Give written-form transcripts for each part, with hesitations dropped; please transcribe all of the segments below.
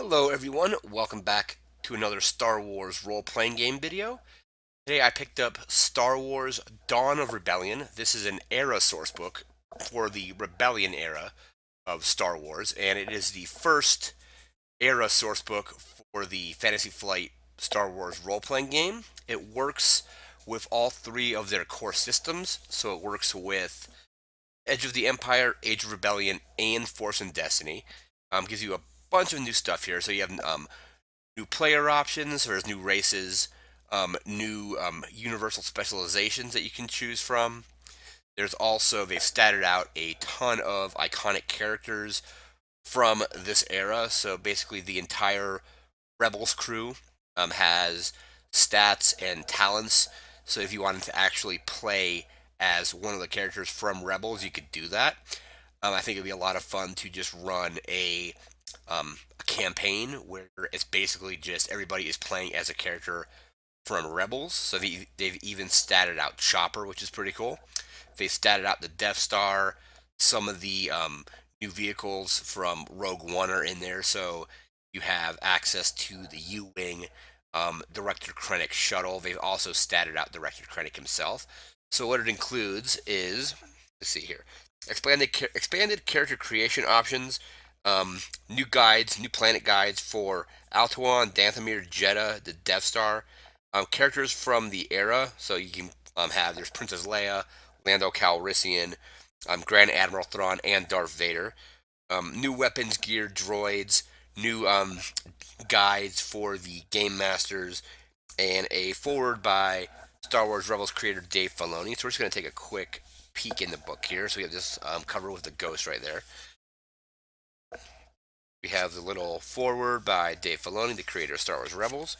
Hello everyone, welcome back to another Star Wars role-playing game video. Today I picked up Star Wars Dawn of Rebellion. This is an Era sourcebook for the Rebellion era of Star Wars, and it is the first Era sourcebook for the Fantasy Flight Star Wars role-playing game. It works with all three of their core systems, so it works with Edge of the Empire, Age of Rebellion, and Force and Destiny. Gives you a bunch of new stuff here. So you have new player options, there's new races, new universal specializations that you can choose from. There's also, they've statted out a ton of iconic characters from this era. So basically, the entire Rebels crew has stats and talents. So if you wanted to actually play as one of the characters from Rebels, you could do that. I think it'd be a lot of fun to just run a campaign where it's basically just everybody is playing as a character from Rebels. So they've even statted out Chopper, which is pretty cool. They statted out the Death Star. Some of the new vehicles from Rogue One are in there, so you have access to the U-Wing Director Krennic shuttle. They've also statted out Director Krennic himself. So what it includes is, let's see here, expanded character creation options, new guides, new planet guides for Altuan, Dathomir, Jeddah, the Death Star, characters from the era. So you can have there's Princess Leia, Lando Calrissian, Grand Admiral Thrawn, and Darth Vader. New weapons, gear, droids, new guides for the game masters, and a foreword by Star Wars Rebels creator Dave Filoni. So we're just going to take a quick peek in the book here. So we have this cover with the ghost right there. We have the little foreword by Dave Filoni, the creator of Star Wars Rebels.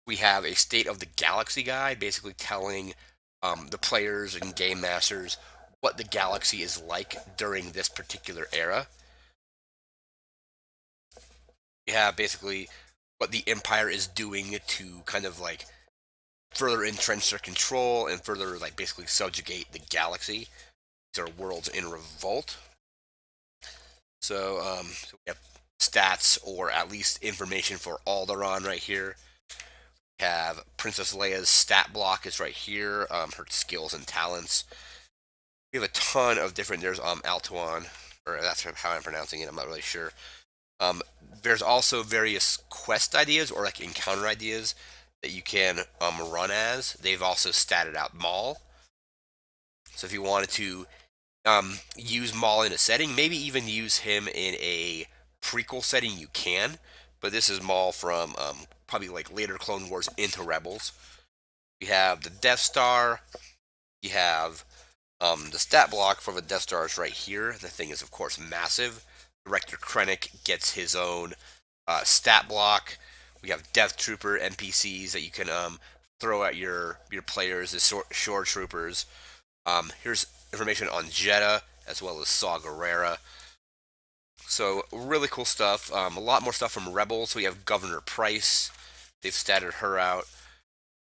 We have a State of the Galaxy guide, basically telling the players and game masters what the galaxy is like during this particular era. We have basically what the Empire is doing to kind of like further entrench their control and further like basically subjugate the galaxy. These are worlds in revolt. So we have stats or at least information for Alderaan right here. We have Princess Leia's stat block is right here. Her skills and talents. We have a ton of different. There's Altuan, or that's how I'm pronouncing it. I'm not really sure. There's also various quest ideas or like encounter ideas that you can run as. They've also statted out Maul. So if you wanted to use Maul in a setting, maybe even use him in a prequel setting, you can. But this is Maul from probably like later Clone Wars into Rebels. You have the Death Star. You have the stat block for the Death Star is right here. The thing is, of course, massive. Director Krennic gets his own stat block. We have Death Trooper NPCs that you can throw at your players as shore troopers. Here's information on Jeddah as well as Saw Gerrera. So really cool stuff. A lot more stuff from Rebels. So we have Governor Price. They've statted her out.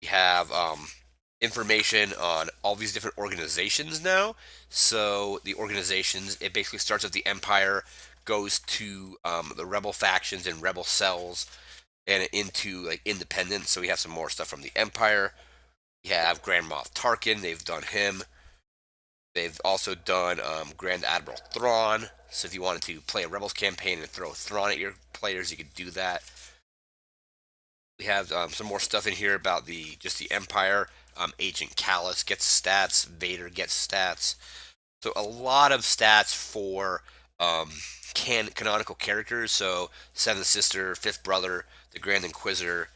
We have information on all these different organizations now. So the organizations, it basically starts with the Empire, goes to the Rebel factions and Rebel cells, and into like Independence. So we have some more stuff from the Empire. We have Grand Moff Tarkin. They've done him. They've also done Grand Admiral Thrawn. So if you wanted to play a Rebels campaign and throw Thrawn at your players, you could do that. We have some more stuff in here about the Empire. Agent Callus gets stats. Vader gets stats. So a lot of stats for canonical characters. So Seventh Sister, Fifth Brother, the Grand Inquisitor,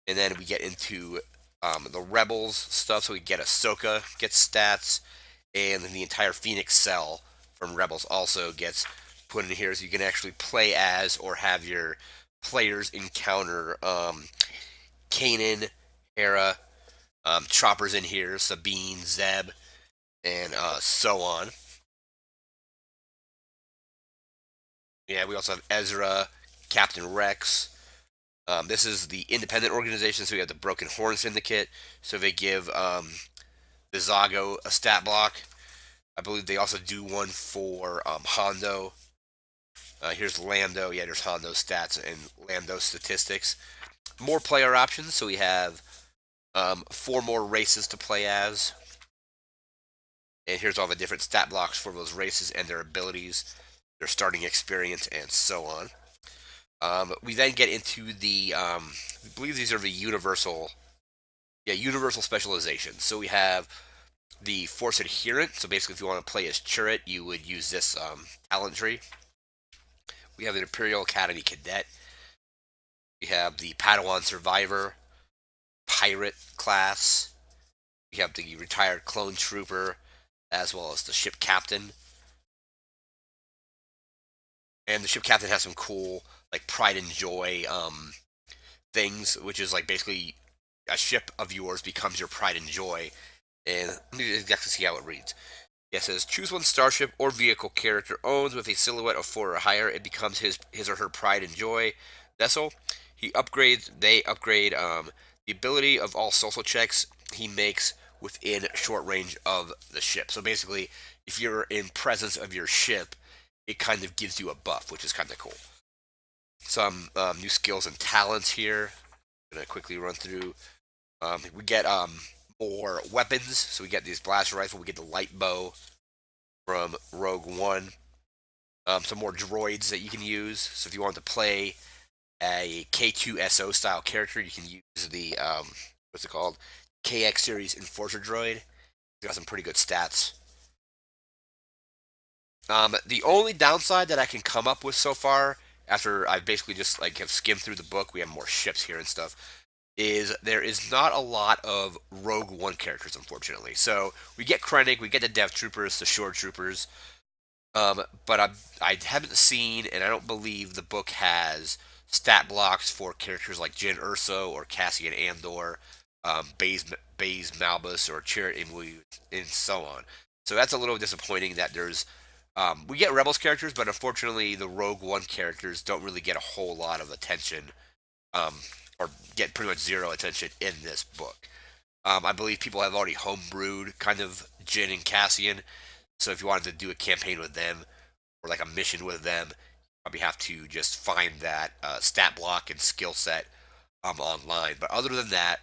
and then we get into the Rebels stuff. So we get Ahsoka gets stats, and then the entire Phoenix Cell from Rebels also gets put in here, so you can actually play as or have your players encounter Kanan, Hera, Chopper's in here, Sabine, Zeb, and so on. Yeah, we also have Ezra, Captain Rex. This is the independent organization, so we have the Broken Horn Syndicate. So they give Vizago a stat block. I believe they also do one for Hondo. Here's Lando. Yeah, there's Hondo's stats and Lando's statistics. More player options. So we have four more races to play as. And here's all the different stat blocks for those races and their abilities, their starting experience, and so on. We then get into I believe these are the universal specializations. So we have the Force Adherent. So basically, if you want to play as Chirrut, you would use this talent tree. We have the Imperial Academy Cadet. We have the Padawan Survivor, Pirate class. We have the Retired Clone Trooper, as well as the Ship Captain. And the Ship Captain has some cool, like, pride and joy things, which is like basically a ship of yours becomes your pride and joy. And let me exactly see how it reads. Yeah, it says choose one starship or vehicle character owns with a silhouette of four or higher. It becomes his or her pride and joy vessel. They upgrade the ability of all social checks he makes within short range of the ship. So basically, if you're in presence of your ship, it kind of gives you a buff, which is kind of cool. Some new skills and talents here. I'm gonna quickly run through. We get more weapons. So we get these blaster rifle. We get the light bow from Rogue One. Some more droids that you can use. So if you want to play a K2SO style character, you can use the what's it called? KX series Enforcer droid. It's got some pretty good stats. The only downside that I can come up with so far, after I basically just like have skimmed through the book, we have more ships here and stuff, is there is not a lot of Rogue One characters, unfortunately. So we get Krennic, we get the Death Troopers, the Shore Troopers, but I haven't seen, and I don't believe the book has stat blocks for characters like Jyn Erso or Cassian Andor, Baze Malbus or Chirrut Imwe, and so on. So that's a little disappointing that there's. We get Rebels characters, but unfortunately, the Rogue One characters don't really get a whole lot of attention, um, or get pretty much zero attention in this book. I believe people have already homebrewed kind of Jyn and Cassian, so if you wanted to do a campaign with them or like a mission with them, you probably have to just find that stat block and skill set online. But other than that,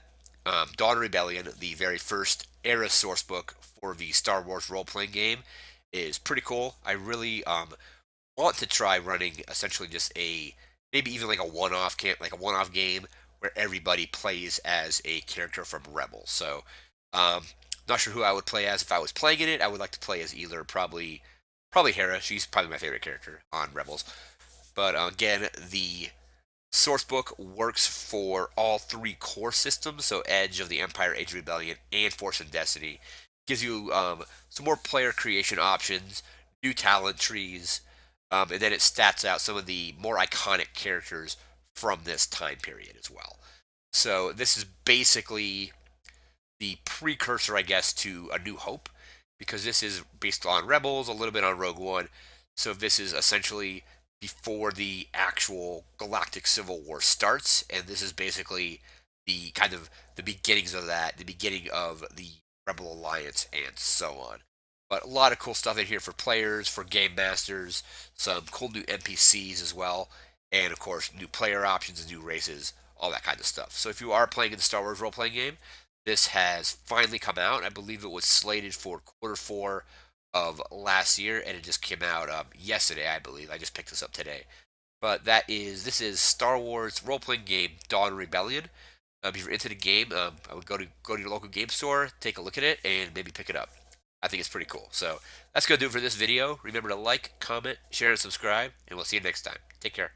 Dawn Rebellion, the very first Era Sourcebook for the Star Wars role playing game, is pretty cool. I really want to try running essentially just a maybe even like a one-off game where everybody plays as a character from Rebels. So, um, not sure who I would play as if I was playing in it. I would like to play as either probably Hera. She's probably my favorite character on Rebels. But again, the source book works for all three core systems, so Edge of the Empire, Age of Rebellion, and Force and Destiny. Gives you some more player creation options, new talent trees, and then it stats out some of the more iconic characters from this time period as well. So this is basically the precursor, I guess, to A New Hope, because this is based on Rebels, a little bit on Rogue One. So this is essentially before the actual Galactic Civil War starts, and this is basically the kind of the beginnings of that, the beginning of the Rebel Alliance, and so on. But a lot of cool stuff in here for players, for game masters, some cool new NPCs as well, and of course new player options, new races, all that kind of stuff. So if you are playing in the Star Wars role playing game, this has finally come out. I believe it was slated for quarter 4 of last year, and it just came out yesterday, I believe. I just picked this up today. But this is Star Wars role playing game Dawn Rebellion. If you're into the game, I would go to your local game store, take a look at it, and maybe pick it up. I think it's pretty cool. So that's gonna do it for this video. Remember to like, comment, share, and subscribe, and we'll see you next time. Take care.